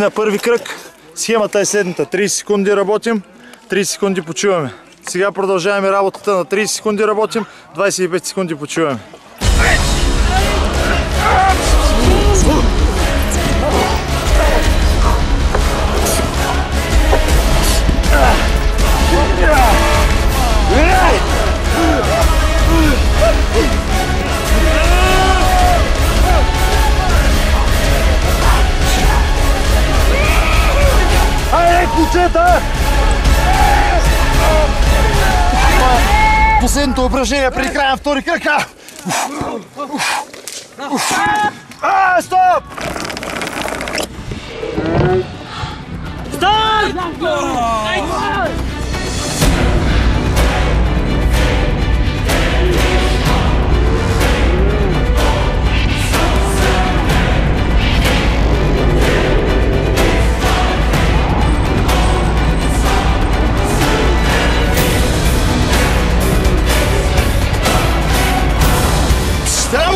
на първи кръг. Схемата е следната. 30 секунди работим, 30 секунди почиваме. Сега продължаваме работата на 30 секунди работим, 25 секунди почиваме. Айде, кучета! Последното упражнение преди края на втори кръг. Стоп!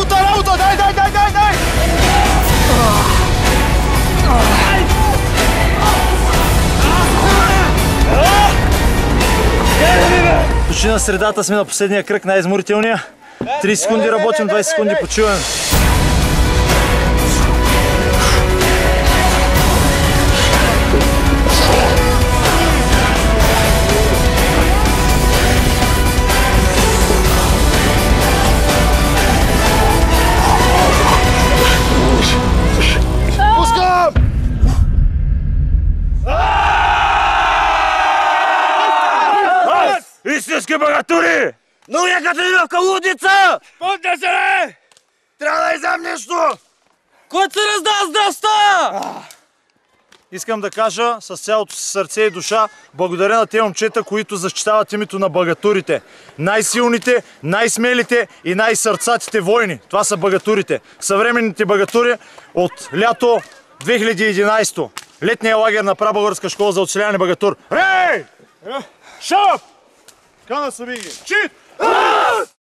Работа! Дай! Почти на средата сме на последния кръг, най-изморителния. 30 секунди работим, 20 секунди почиваме. Истински богатури! Но я Катериновка лудница! Пътне се, не! Трябва да изям нещо! Който се раздава здрастта! Искам да кажа с цялото си сърце и душа благодаря на тези момчета, които защитават името на богатурите. Най-силните, най-смелите и най-сърцатите войни. Това са богатурите. Съвременните богатури от лято 2011. Летния лагер на Прабългарска школа за оцеляване богатур. Рей! Шап! Кана са биги! Чит!